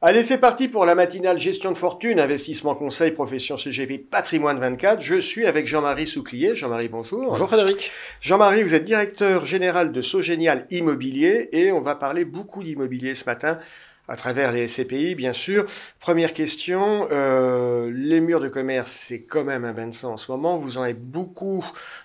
Allez, c'est parti pour la matinale gestion de fortune, investissement conseil, profession CGP, patrimoine 24. Je suis avec Jean-Marie Souclier. Jean-Marie, bonjour. Bonjour Frédéric. Jean-Marie, vous êtes directeur général de Sogénial Immobilier et on va parler beaucoup d'immobilier ce matin à travers les SCPI, bien sûr. Première question, les murs de commerce, c'est quand même un bain de sang en ce moment. Vous en avez beaucoup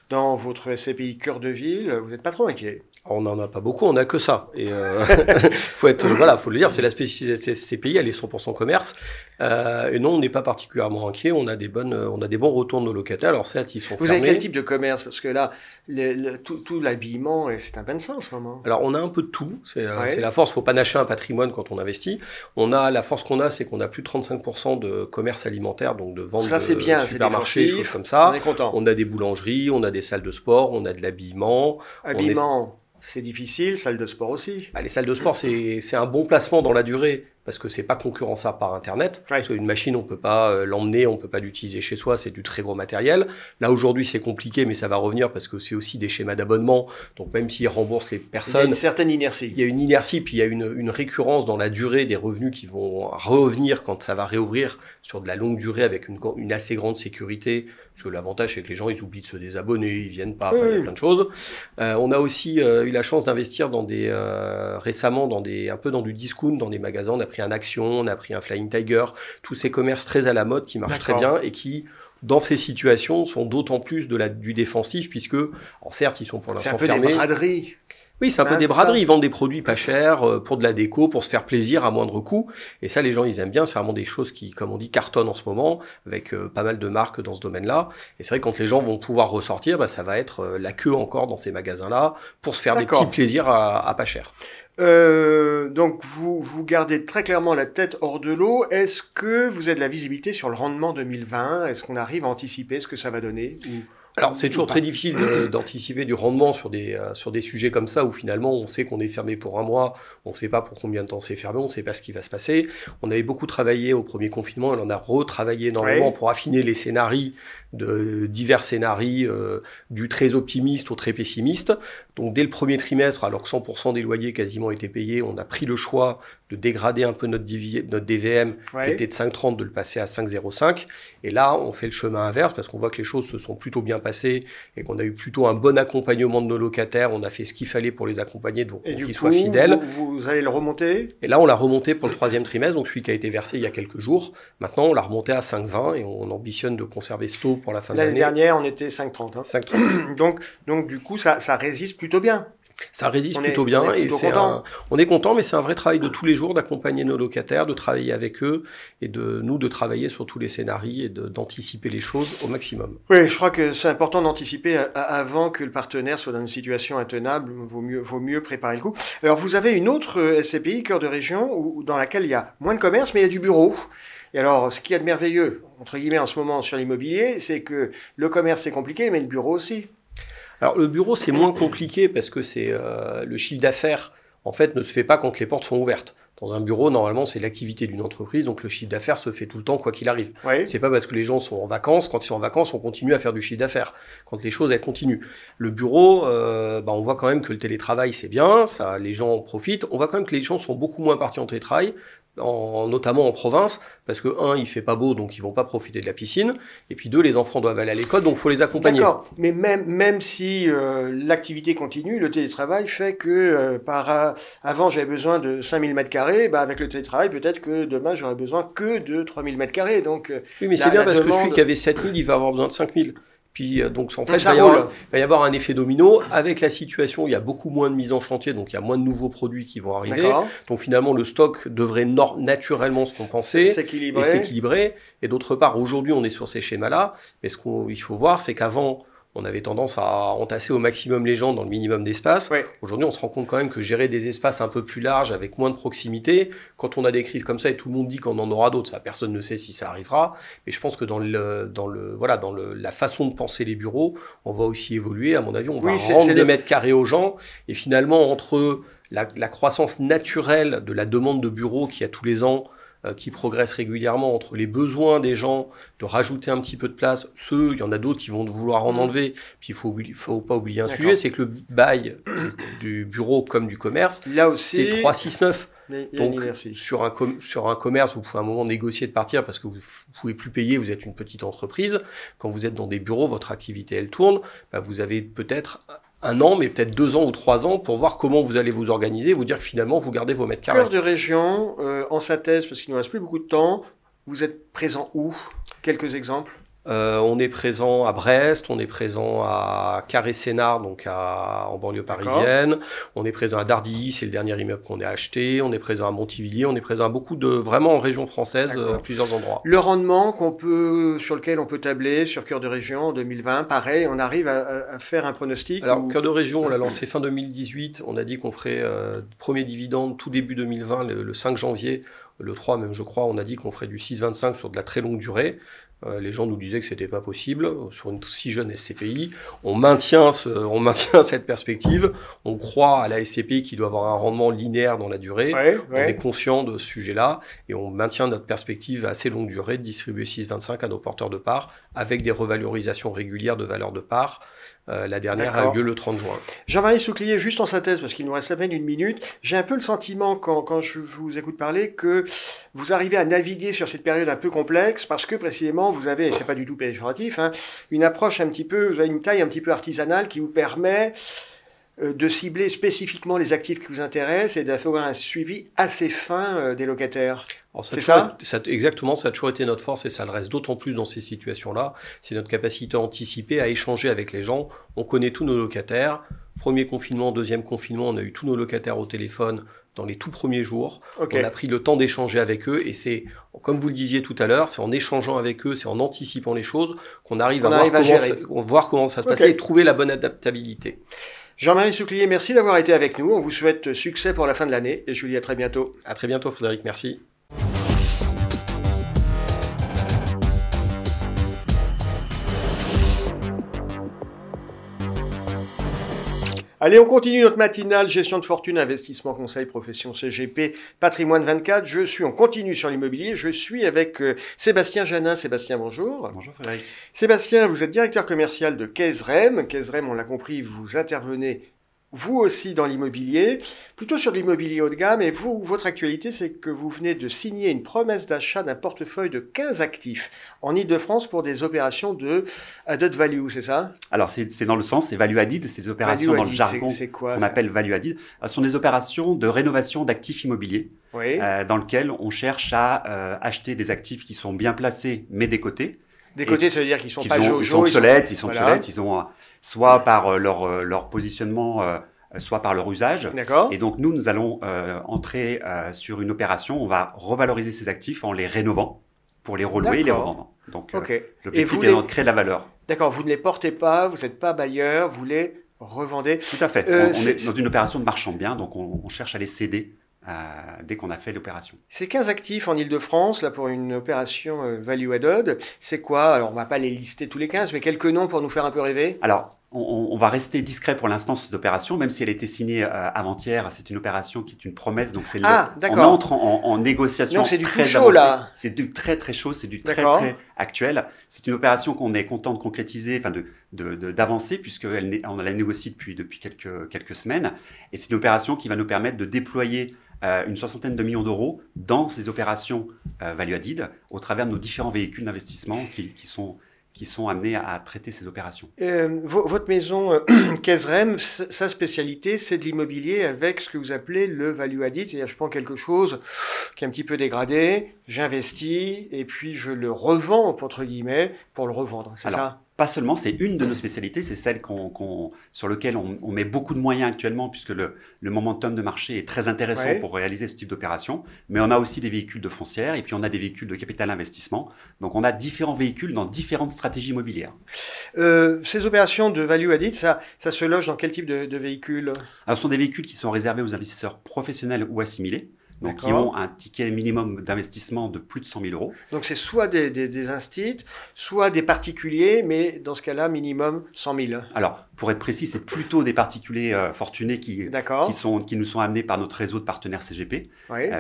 dans votre SCPI cœur de ville. Vous n'êtes pas trop inquiet? On n'en a pas beaucoup, on n'a que ça. Et faut le dire, c'est la spécificité de ces pays, elle est 100% commerce. Et non, on n'est pas particulièrement inquiet. On a des bons retours de nos locataires. Alors certes, ils sont fermés. Vous avez quel type de commerce? Parce que là, tout l'habillement, c'est un bain de sang en ce moment. Alors on a un peu de tout. C'est la force. Faut pas nacher un patrimoine quand on investit. La force qu'on a, c'est qu'on a plus de 35% de commerce alimentaire, donc de vente de supermarchés, choses comme ça. On est content. On a des boulangeries, on a des salles de sport, on a de l'habillement. C'est difficile, salle de sport aussi. Les salles de sport, c'est un bon placement dans la durée, parce que c'est pas concurrençable par Internet. Ouais. Parce qu'une machine, on peut pas l'emmener, on peut pas l'utiliser chez soi, c'est du très gros matériel. Là, aujourd'hui, c'est compliqué, mais ça va revenir parce que c'est aussi des schémas d'abonnement. Donc, même s'ils remboursent les personnes... Il y a une certaine inertie. Il y a une inertie, puis il y a une récurrence dans la durée des revenus qui vont revenir quand ça va réouvrir sur de la longue durée avec une assez grande sécurité. Parce que l'avantage, c'est que les gens, ils oublient de se désabonner, ils viennent pas, il y a plein de choses. On a aussi eu la chance d'investir récemment un peu dans du discount, dans des magasins. On a pris un Action, on a pris un Flying Tiger, tous ces commerces très à la mode qui marchent très bien et qui, dans ces situations, sont d'autant plus du défensif puisque, certes, ils sont pour l'instant fermés. C'est un peu des braderies. Oui, c'est un peu des braderies. Ils vendent des produits pas chers pour de la déco, pour se faire plaisir à moindre coût. Et ça, les gens, ils aiment bien. C'est vraiment des choses qui, comme on dit, cartonnent en ce moment, avec pas mal de marques dans ce domaine-là. Et c'est vrai que quand les gens vont pouvoir ressortir, ça va être la queue encore dans ces magasins-là pour se faire des petits plaisirs à pas cher. Donc vous gardez très clairement la tête hors de l'eau. Est-ce que vous avez de la visibilité sur le rendement 2020? Est-ce qu'on arrive à anticiper ce que ça va donner? Alors, c'est toujours très difficile d'anticiper du rendement sur des sujets comme ça où finalement on sait qu'on est fermé pour un mois, on ne sait pas pour combien de temps c'est fermé, on ne sait pas ce qui va se passer. On avait beaucoup travaillé au premier confinement, et on a retravaillé énormément pour affiner les scénarios, divers scénarios, du très optimiste au très pessimiste. Donc, dès le premier trimestre, alors que 100% des loyers quasiment étaient payés, on a pris le choix de dégrader un peu notre DVM qui était de 5,30, de le passer à 5,05. Et là, on fait le chemin inverse parce qu'on voit que les choses se sont plutôt bien passées et qu'on a eu plutôt un bon accompagnement de nos locataires. On a fait ce qu'il fallait pour les accompagner, pour qu'ils soient fidèles. Vous allez le remonter? Et là, on l'a remonté pour le troisième trimestre, donc celui qui a été versé il y a quelques jours. Maintenant, on l'a remonté à 5,20 et on ambitionne de conserver ce taux pour la fin de l'année. L'année dernière, on était 5,30. 5,30. Donc, du coup, ça résiste plutôt bien. Ça résiste plutôt bien on est content, mais c'est un vrai travail de tous les jours d'accompagner nos locataires, de travailler avec eux et de travailler sur tous les scénarios et d'anticiper les choses au maximum. Oui, je crois que c'est important d'anticiper avant que le partenaire soit dans une situation intenable. Vaut mieux préparer le coup. Alors, vous avez une autre SCPI, cœur de région, dans laquelle il y a moins de commerce, mais il y a du bureau. Et alors, ce qu'il y a de merveilleux, entre guillemets, en ce moment sur l'immobilier, c'est que le commerce, c'est compliqué, mais le bureau aussi. Alors, le bureau, c'est moins compliqué parce que le chiffre d'affaires, en fait, ne se fait pas quand les portes sont ouvertes. Dans un bureau, normalement, c'est l'activité d'une entreprise, donc le chiffre d'affaires se fait tout le temps, quoi qu'il arrive. Oui. C'est pas parce que les gens sont en vacances. Quand ils sont en vacances, on continue à faire du chiffre d'affaires. Quand les choses, elles continuent. Le bureau, on voit quand même que le télétravail, c'est bien, les gens en profitent. On voit quand même que les gens sont beaucoup moins partis en télétravail, notamment en province, parce que il fait pas beau, donc ils vont pas profiter de la piscine, et puis 2, les enfants doivent aller à l'école, donc faut les accompagner. D'accord, mais même si l'activité continue, le télétravail fait que avant j'avais besoin de 5000 m², avec le télétravail, peut-être que demain j'aurai besoin que de 3000 m². Donc, oui, mais c'est bien parce que celui qui avait 7000, il va avoir besoin de 5000. Puis, donc, en fait, il va y avoir un effet domino. Avec la situation, il y a beaucoup moins de mise en chantier, donc il y a moins de nouveaux produits qui vont arriver. Donc, finalement, le stock devrait naturellement se compenser et s'équilibrer. Et d'autre part, aujourd'hui, on est sur ces schémas-là. Mais ce qu'il faut voir, c'est qu'avant, on avait tendance à entasser au maximum les gens dans le minimum d'espace. Aujourd'hui, on se rend compte quand même que gérer des espaces un peu plus larges avec moins de proximité, quand on a des crises comme ça et tout le monde dit qu'on en aura d'autres, ça personne ne sait si ça arrivera. Mais je pense que dans la façon de penser les bureaux, on va aussi évoluer. À mon avis, on va rendre des mètres carrés aux gens. Et finalement, entre la croissance naturelle de la demande de bureaux qui a tous les ans, qui progressent régulièrement entre les besoins des gens de rajouter un petit peu de place. Il y en a d'autres qui vont vouloir en enlever. Puis il faut pas oublier un sujet, c'est que le bail du bureau comme du commerce, c'est 3,6,9. Donc, sur un commerce, vous pouvez à un moment négocier de partir parce que vous ne pouvez plus payer, vous êtes une petite entreprise. Quand vous êtes dans des bureaux, votre activité, elle tourne. Vous avez peut-être 1 an, mais peut-être 2 ans ou 3 ans pour voir comment vous allez vous organiser, vous dire que finalement, vous gardez vos mètres carrés. Cœur de région, en synthèse, parce qu'il ne nous reste plus beaucoup de temps, vous êtes présent où? Quelques exemples. On est présent à Brest, on est présent à Carré-Sénard, donc en banlieue parisienne. On est présent à Dardilly, c'est le dernier immeuble qu'on a acheté. On est présent à Montivilliers, on est présent à beaucoup vraiment en région française, à plusieurs endroits. Le rendement sur lequel on peut tabler sur Cœur de région en 2020, pareil, on arrive à faire un pronostic? Alors, Cœur de région, on l'a lancé fin 2018. On a dit qu'on ferait premier dividende tout début 2020, le 5 janvier. Le 3 même, je crois, on a dit qu'on ferait du 6,25 sur de la très longue durée. Les gens nous disaient que c'était pas possible sur une si jeune SCPI. On maintient cette perspective. On croit à la SCPI qui doit avoir un rendement linéaire dans la durée. On est conscient de ce sujet-là et on maintient notre perspective à assez longue durée de distribuer 6,25 à nos porteurs de parts avec des revalorisations régulières de valeur de parts. La dernière a eu lieu le 30 juin. Jean-Marie Souclier, juste en synthèse, parce qu'il nous reste à peine 1 minute, j'ai un peu le sentiment, quand je vous écoute parler, que vous arrivez à naviguer sur cette période un peu complexe, parce que précisément, vous avez, et c'est pas du tout péjoratif, une approche vous avez une taille un petit peu artisanale qui vous permet de cibler spécifiquement les actifs qui vous intéressent et d'avoir un suivi assez fin des locataires. C'est ça? Exactement, ça a toujours été notre force et ça le reste d'autant plus dans ces situations-là. C'est notre capacité à anticiper, à échanger avec les gens. On connaît tous nos locataires. Premier confinement, deuxième confinement, on a eu tous nos locataires au téléphone dans les tout premiers jours. On a pris le temps d'échanger avec eux et c'est, comme vous le disiez tout à l'heure, c'est en échangeant avec eux, c'est en anticipant les choses qu'on arrive à voir comment ça se passe et trouver la bonne adaptabilité. Jean-Marie Souclier, merci d'avoir été avec nous. On vous souhaite succès pour la fin de l'année et je vous dis à très bientôt. À très bientôt, Frédéric. Merci. Allez, on continue notre matinale gestion de fortune, investissement, conseil, profession CGP, patrimoine 24. On continue sur l'immobilier. Je suis avec Sébastien Janin. Sébastien, bonjour. Bonjour Frédéric. Sébastien, vous êtes directeur commercial de Caisse-Rem. Caisse-Rem, on l'a compris, vous intervenez vous aussi dans l'immobilier, plutôt sur l'immobilier haut de gamme. Et vous, votre actualité, c'est que vous venez de signer une promesse d'achat d'un portefeuille de 15 actifs en Ile-de-France pour des opérations de added value, c'est ça? Alors, c'est dans le sens, c'est value added, c'est des opérations dans le jargon qu'on appelle value added. Ce sont des opérations de rénovation d'actifs immobiliers dans lesquelles on cherche à acheter des actifs qui sont bien placés, mais décotés. Décotés, ça veut dire qu'ils sont pas jojo. Ils sont obsolètes, ils ont soit par leur positionnement, soit par leur usage. Et donc, nous allons entrer sur une opération, on va revaloriser ces actifs en les rénovant pour les relouer et les revendre. Donc, l'objectif est de créer de la valeur. D'accord, vous ne les portez pas, vous n'êtes pas bailleur, vous les revendez. Tout à fait. On est dans une opération de marchand de biens, donc on cherche à les céder dès qu'on a fait l'opération. Ces 15 actifs en Ile-de-France, là, pour une opération value added, c'est quoi? Alors, on ne va pas les lister tous les 15, mais quelques noms pour nous faire un peu rêver. Alors, on va rester discret pour l'instant sur cette opération, même si elle a été signée avant-hier. C'est une opération qui est une promesse, donc on entre en négociation. Donc, c'est du tout chaud, là. C'est du très très chaud, c'est du très très actuel. C'est une opération qu'on est content de concrétiser, enfin d'avancer, puisqu'on la négocie depuis quelques semaines. Et c'est une opération qui va nous permettre de déployer une 60aine de millions d'euros dans ces opérations value added au travers de nos différents véhicules d'investissement qui sont amenés à traiter ces opérations. Votre maison Caisse-Rem, sa spécialité, c'est de l'immobilier avec ce que vous appelez le value added, c'est-à-dire je prends quelque chose qui est un petit peu dégradé, j'investis et puis je le revends, entre guillemets, pour le revendre, c'est ça? Pas seulement, c'est une de nos spécialités, c'est celle sur laquelle on met beaucoup de moyens actuellement puisque le momentum de marché est très intéressant pour réaliser ce type d'opération. Mais on a aussi des véhicules de foncière et puis on a des véhicules de capital investissement. Donc on a différents véhicules dans différentes stratégies immobilières. Ces opérations de value added, ça se loge dans quel type de véhicules? Alors, ce sont des véhicules qui sont réservés aux investisseurs professionnels ou assimilés. Donc, qui ont un ticket minimum d'investissement de plus de 100 000 euros. Donc, c'est soit des instituts, soit des particuliers, mais dans ce cas-là, minimum 100 000. Alors, pour être précis, c'est plutôt des particuliers fortunés qui nous sont amenés par notre réseau de partenaires CGP,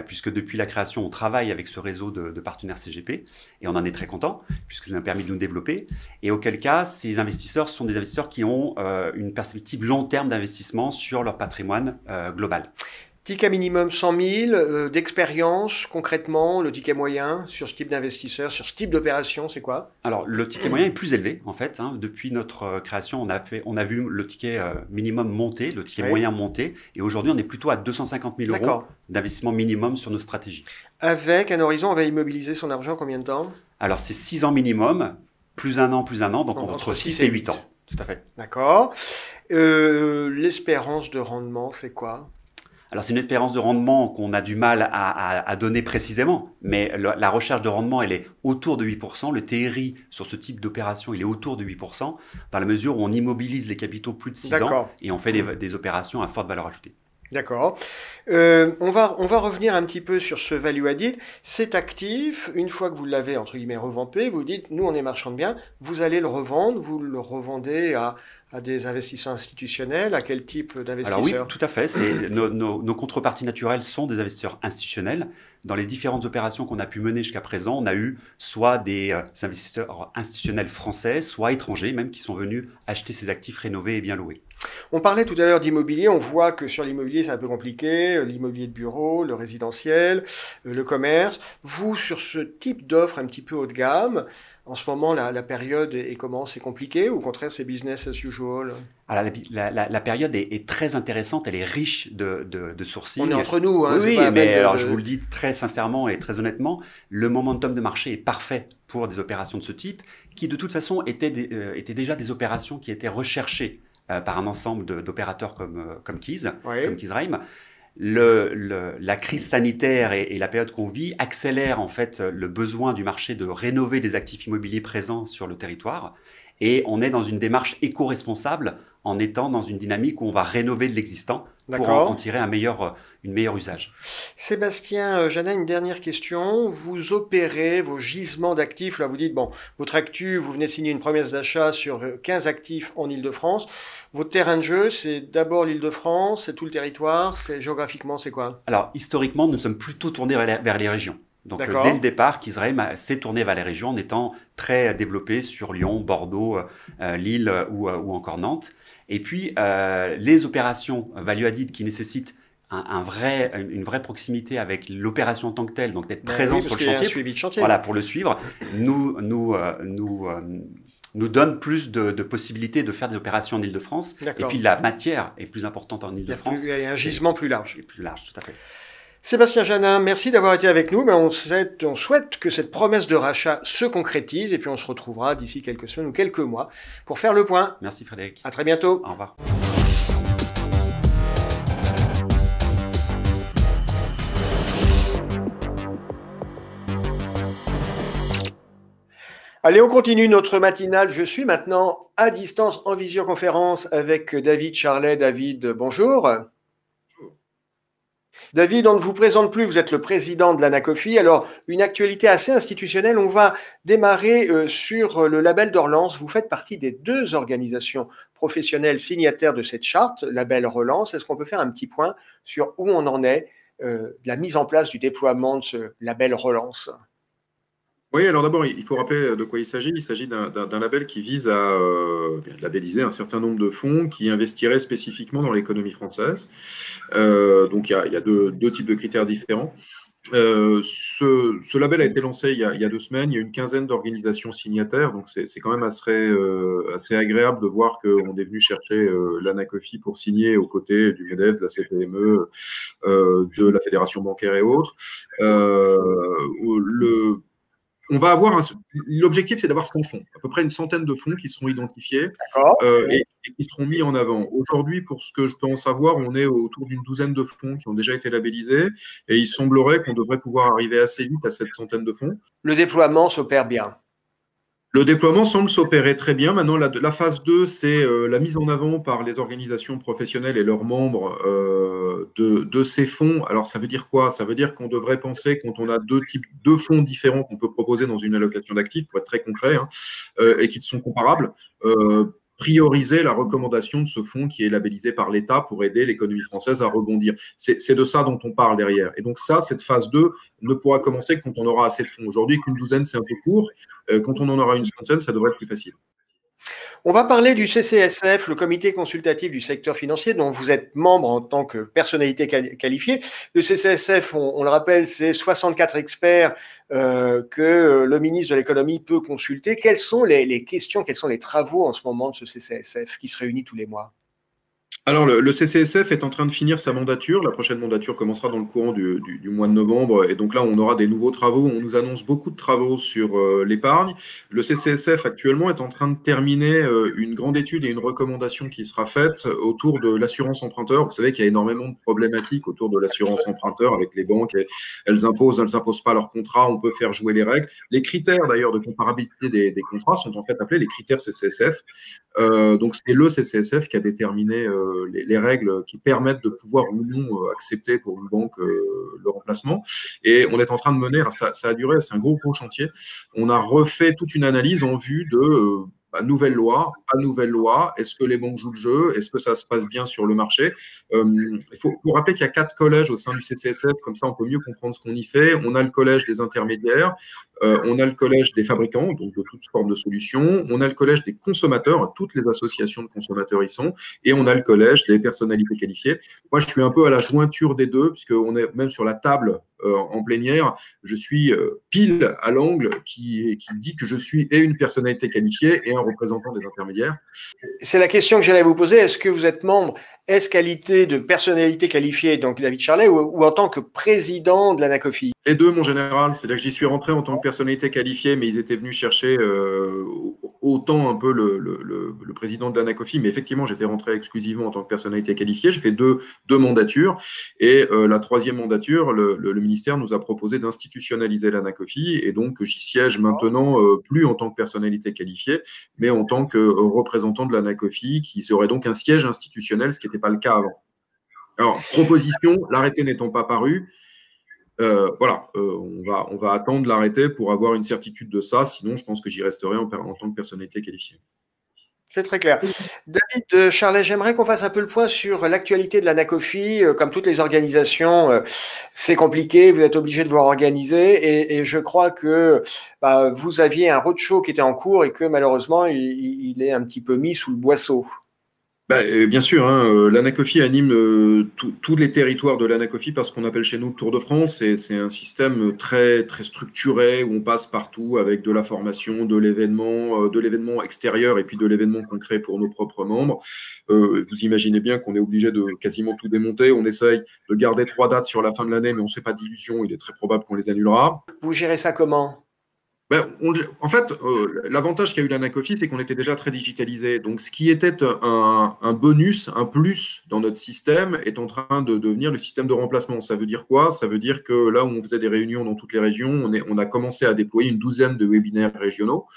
puisque depuis la création, on travaille avec ce réseau de partenaires CGP, et on en est très content, puisque ça nous a permis de nous développer. Et auquel cas, ces investisseurs sont des investisseurs qui ont une perspective long terme d'investissement sur leur patrimoine global. Ticket minimum 100 000, d'expérience, concrètement, le ticket moyen sur ce type d'investisseur, sur ce type d'opération, c'est quoi? Alors, le ticket moyen est plus élevé, en fait. Depuis notre création, on a vu le ticket minimum monter, le ticket moyen monter. Et aujourd'hui, on est plutôt à 250 000 € d'investissement minimum sur nos stratégies. Avec un horizon, on va immobiliser son argent combien de temps? Alors, c'est 6 ans minimum, plus un an, donc entre 6 et 8 ans. Tout à fait. D'accord. L'espérance de rendement, c'est quoi? Alors, c'est une espérance de rendement qu'on a du mal à donner précisément, mais la recherche de rendement, elle est autour de 8%. Le TRI sur ce type d'opération, il est autour de 8%, dans la mesure où on immobilise les capitaux plus de 6 ans et on fait des opérations à forte valeur ajoutée. D'accord. On va revenir un petit peu sur ce value added. Cet actif, une fois que vous l'avez, entre guillemets, revampé, vous dites, nous, on est marchand de biens, vous allez le revendre, vous le revendez à des investisseurs institutionnels, à quel type d'investisseurs? Alors oui, tout à fait. Nos contreparties naturelles sont des investisseurs institutionnels. Dans les différentes opérations qu'on a pu mener jusqu'à présent, on a eu soit des investisseurs institutionnels français, soit étrangers même, qui sont venus acheter ces actifs rénovés et bien loués. On parlait tout à l'heure d'immobilier, on voit que sur l'immobilier c'est un peu compliqué, l'immobilier de bureau, le résidentiel, le commerce. Vous, sur ce type d'offre un petit peu haut de gamme, en ce moment la période est comment? C'est compliqué ou au contraire c'est business as usual? Alors, la période est très intéressante, elle est riche de sourcing. On est entre nous. Hein, oui, mais alors je vous le dis très sincèrement et très honnêtement, le momentum de marché est parfait pour des opérations de ce type, qui de toute façon étaient déjà des opérations qui étaient recherchées par un ensemble d'opérateurs comme Keys, comme Keysreim. La crise sanitaire et la période qu'on vit accélèrent en fait le besoin du marché de rénover les actifs immobiliers présents sur le territoire. Et on est dans une démarche éco-responsable en étant dans une dynamique où on va rénover de l'existant pour en tirer une meilleure usage. Sébastien Janin, une dernière question. Vous opérez vos gisements d'actifs. Là, vous dites, bon, votre actu, vous venez de signer une promesse d'achat sur 15 actifs en Ile-de-France. Votre terrain de jeu, c'est d'abord l'Ile-de-France, c'est tout le territoire, géographiquement, c'est quoi? Alors, historiquement, nous sommes plutôt tournés vers les régions. Donc, dès le départ, Keysreim s'est tourné vers les régions en étant très développé sur Lyon, Bordeaux, Lille ou encore Nantes. Et puis, les opérations value added qui nécessitent une vraie proximité avec l'opération en tant que telle, donc d'être présent sur le chantier, suivi de chantier. Voilà, pour le suivre, nous donne plus de possibilités de faire des opérations en Ile-de-France. Et puis, la matière est plus importante en Ile-de-France. Il y a un gisement plus large. Plus large, tout à fait. Sébastien Janin, merci d'avoir été avec nous. On souhaite que cette promesse de rachat se concrétise et puis on se retrouvera d'ici quelques semaines ou quelques mois pour faire le point. Merci Frédéric. À très bientôt. Au revoir. Allez, on continue notre matinale. Je suis maintenant à distance en visioconférence avec David Charlet. David, bonjour. David, on ne vous présente plus, vous êtes le président de l'Anacofi. Alors, une actualité assez institutionnelle, on va démarrer sur le label d'Orlance. Vous faites partie des 2 organisations professionnelles signataires de cette charte, label Relance. Est-ce qu'on peut faire un petit point sur où on en est de la mise en place du déploiement de ce label Relance? Oui, alors d'abord, il faut rappeler de quoi il s'agit. Il s'agit d'un label qui vise à labelliser un certain nombre de fonds qui investiraient spécifiquement dans l'économie française. Donc, il y a deux types de critères différents. Ce label a été lancé il y a 2 semaines. Il y a une quinzaine d'organisations signataires. Donc, c'est quand même assez agréable de voir qu'on est venu chercher l'Anacofi pour signer aux côtés du MEDEF, de la CPME, de la Fédération bancaire et autres. On va avoir l'objectif, c'est d'avoir 100 fonds, à peu près une centaine de fonds qui seront identifiés et qui seront mis en avant. Aujourd'hui, pour ce que je peux en savoir, on est autour d'une douzaine de fonds qui ont déjà été labellisés et il semblerait qu'on devrait pouvoir arriver assez vite à cette centaine de fonds. Le déploiement s'opère bien. Le déploiement semble s'opérer très bien. Maintenant, la phase 2, c'est la mise en avant par les organisations professionnelles et leurs membres de ces fonds. Alors, ça veut dire quoi? Ça veut dire qu'on devrait penser, quand on a 2 fonds différents qu'on peut proposer dans une allocation d'actifs, pour être très concret, et qui sont comparables, prioriser la recommandation de ce fonds qui est labellisé par l'État pour aider l'économie française à rebondir. C'est de ça dont on parle derrière. Et donc ça, cette phase 2 ne pourra commencer que quand on aura assez de fonds. Aujourd'hui, qu'une douzaine, c'est un peu court. Quand on en aura une centaine, ça devrait être plus facile. On va parler du CCSF, le comité consultatif du secteur financier, dont vous êtes membre en tant que personnalité qualifiée. Le CCSF, on le rappelle, c'est 64 experts que le ministre de l'économie peut consulter. Quelles sont les questions, quels sont les travaux en ce moment de ce CCSF qui se réunit tous les mois? Alors, le CCSF est en train de finir sa mandature. La prochaine mandature commencera dans le courant du mois de novembre. Et donc là, on aura des nouveaux travaux. On nous annonce beaucoup de travaux sur l'épargne. Le CCSF, actuellement, est en train de terminer une grande étude et une recommandation qui sera faite autour de l'assurance emprunteur. Vous savez qu'il y a énormément de problématiques autour de l'assurance emprunteur avec les banques. Elles imposent pas leurs contrats. On peut faire jouer les règles. Les critères, d'ailleurs, de comparabilité des contrats sont en fait appelés les critères CCSF. Donc, c'est le CCSF qui a déterminé les règles qui permettent de pouvoir ou non accepter pour une banque le remplacement. Et on est en train de mener, alors ça a duré, c'est un gros chantier, on a refait toute une analyse en vue de nouvelle loi, pas nouvelle loi, est-ce que les banques jouent le jeu, est-ce que ça se passe bien sur le marché. Il faut rappeler qu'il y a 4 collèges au sein du CCSF, comme ça on peut mieux comprendre ce qu'on y fait. On a le collège des intermédiaires, on a le collège des fabricants, donc de toutes formes de solutions, on a le collège des consommateurs, toutes les associations de consommateurs y sont, et on a le collège des personnalités qualifiées. Moi, je suis un peu à la jointure des deux, puisqu'on est même sur la table en plénière, je suis pile à l'angle qui dit que je suis et une personnalité qualifiée et un représentant des intermédiaires. C'est la question que j'allais vous poser. Est-ce que vous êtes membre qualité de personnalité qualifiée, donc David Charlet, ou en tant que président de l'ANACOFI? Les deux, mon général. C'est-à-dire que j'y suis rentré en tant que personnalité qualifiée, mais ils étaient venus chercher autant un peu le président de l'ANACOFI, mais effectivement, j'étais rentré exclusivement en tant que personnalité qualifiée. J'ai fait deux mandatures, et la troisième mandature, le ministère nous a proposé d'institutionnaliser l'ANACOFI, et donc j'y siège maintenant plus en tant que personnalité qualifiée, mais en tant que représentant de l'ANACOFI, qui serait donc un siège institutionnel, ce qui n'était pas le cas avant. Alors, proposition, l'arrêté n'étant pas paru, on va attendre l'arrêté pour avoir une certitude de ça. Sinon, je pense que j'y resterai en tant que personnalité qualifiée. C'est très clair. David Charlet, j'aimerais qu'on fasse un peu le point sur l'actualité de l'ANACOFI. Comme toutes les organisations, c'est compliqué, vous êtes obligé de vous organiser, et je crois que vous aviez un roadshow qui était en cours et que malheureusement, il est un petit peu mis sous le boisseau. Bien sûr, hein, l'ANACOFI anime tous les territoires de l'ANACOFI parce qu'on appelle chez nous le Tour de France, et c'est un système très, très structuré où on passe partout avec de la formation, de l'événement extérieur et puis de l'événement concret pour nos propres membres. Vous imaginez bien qu'on est obligé de quasiment tout démonter. On essaye de garder 3 dates sur la fin de l'année, mais on ne se fait pas d'illusions, il est très probable qu'on les annulera. Vous gérez ça comment ? En fait, l'avantage qu'a eu l'ANACOFI, c'est qu'on était déjà très digitalisé. Donc, ce qui était un bonus, un plus dans notre système, est en train de devenir le système de remplacement. Ça veut dire quoi? Ça veut dire que là où on faisait des réunions dans toutes les régions, on a commencé à déployer une 12aine de webinaires régionaux,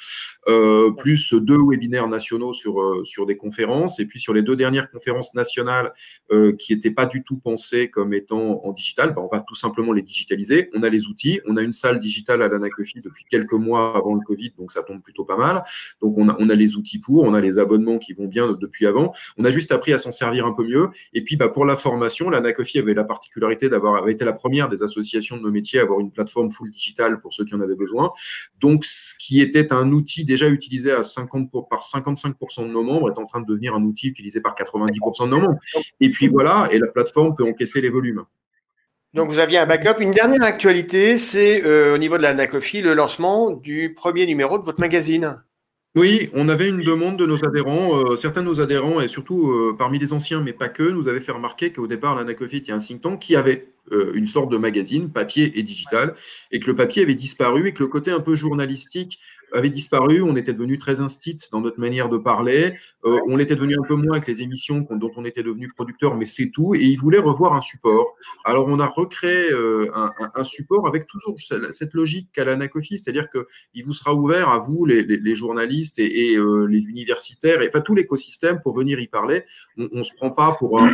plus 2 webinaires nationaux sur des conférences. Et puis, sur les 2 dernières conférences nationales qui n'étaient pas du tout pensées comme étant en digital, on va tout simplement les digitaliser. On a les outils, on a une salle digitale à l'ANACOFI depuis quelques mois avant le Covid, donc ça tombe plutôt pas mal. Donc on a les outils on a les abonnements qui vont bien depuis avant. On a juste appris à s'en servir un peu mieux. Et puis pour la formation, l'ANACOFI avait la particularité avait été la première des associations de nos métiers à avoir une plateforme full digitale pour ceux qui en avaient besoin. Donc ce qui était un outil déjà utilisé par 55% de nos membres est en train de devenir un outil utilisé par 90% de nos membres. Et puis voilà, et la plateforme peut encaisser les volumes. Donc, vous aviez un backup. Une dernière actualité, c'est au niveau de l'ANACOFI, le lancement du premier numéro de votre magazine. Oui, on avait une demande de nos adhérents. Certains de nos adhérents, et surtout parmi les anciens, mais pas que, nous avaient fait remarquer qu'au départ, l'ANACOFI était un think tank qui avait une sorte de magazine, papier et digital, et que le papier avait disparu et que le côté un peu journalistique avait disparu. On était devenu très instit dans notre manière de parler. On était devenu un peu moins avec les émissions dont on était devenu producteur, mais c'est tout. Et ils voulaient revoir un support. Alors, on a recréé un support avec toujours cette logique qu'à l'ANACOFI, c'est-à-dire qu'il vous sera ouvert à vous, les journalistes et les universitaires, et enfin tout l'écosystème pour venir y parler. On ne se prend pas pour un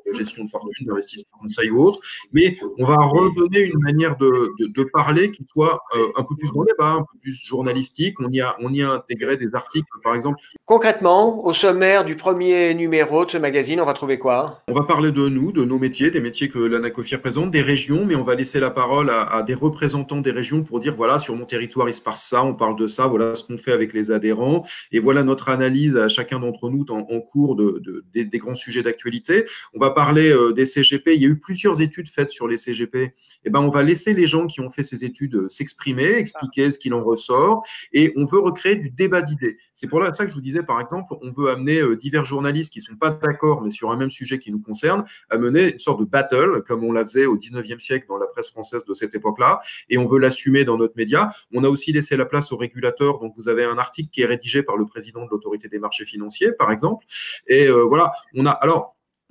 de gestion de fortune, d'investissement conseil ou autre, mais on va redonner une manière de parler qui soit un peu plus dans le débat, un peu plus journalistique. On y a intégré des articles, par exemple, Concrètement, au sommaire du premier numéro de ce magazine, on va trouver quoi? On va parler de nous, de nos métiers, des métiers que l'ANACOFIR présente, des régions, mais on va laisser la parole à des représentants des régions pour dire, voilà, sur mon territoire, il se passe ça, on parle de ça, voilà ce qu'on fait avec les adhérents, et voilà notre analyse à chacun d'entre nous en cours des grands sujets d'actualité. On va parler des CGP. Il y a eu plusieurs études faites sur les CGP. Eh ben, on va laisser les gens qui ont fait ces études s'exprimer, expliquer ce qu'il en ressort, et on veut recréer du débat d'idées. C'est pour ça que je vous disais, par exemple, on veut amener divers journalistes qui ne sont pas d'accord, mais sur un même sujet qui nous concerne, à mener une sorte de battle, comme on la faisait au 19e siècle dans la presse française de cette époque-là, et on veut l'assumer dans notre média. On a aussi laissé la place aux régulateurs, donc vous avez un article qui est rédigé par le président de l'autorité des marchés financiers, par exemple, et voilà,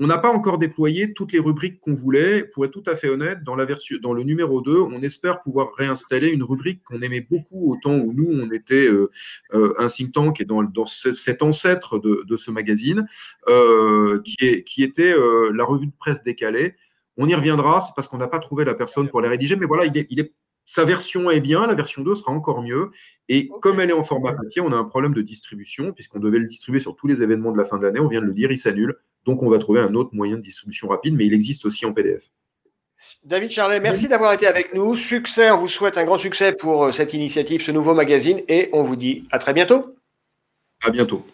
on n'a pas encore déployé toutes les rubriques qu'on voulait. Pour être tout à fait honnête, dans le numéro 2, on espère pouvoir réinstaller une rubrique qu'on aimait beaucoup au temps où nous, on était un think tank et dans cet ancêtre de ce magazine, qui était la revue de presse décalée. On y reviendra, c'est parce qu'on n'a pas trouvé la personne pour les rédiger, mais voilà, sa version est bien, la version 2 sera encore mieux. Et comme elle est en format papier, on a un problème de distribution, puisqu'on devait le distribuer sur tous les événements de la fin de l'année. On vient de le dire, il s'annule. Donc, on va trouver un autre moyen de distribution rapide, mais il existe aussi en PDF. David Charlet, merci d'avoir été avec nous. Succès, on vous souhaite un grand succès pour cette initiative, ce nouveau magazine, et on vous dit à très bientôt. À bientôt.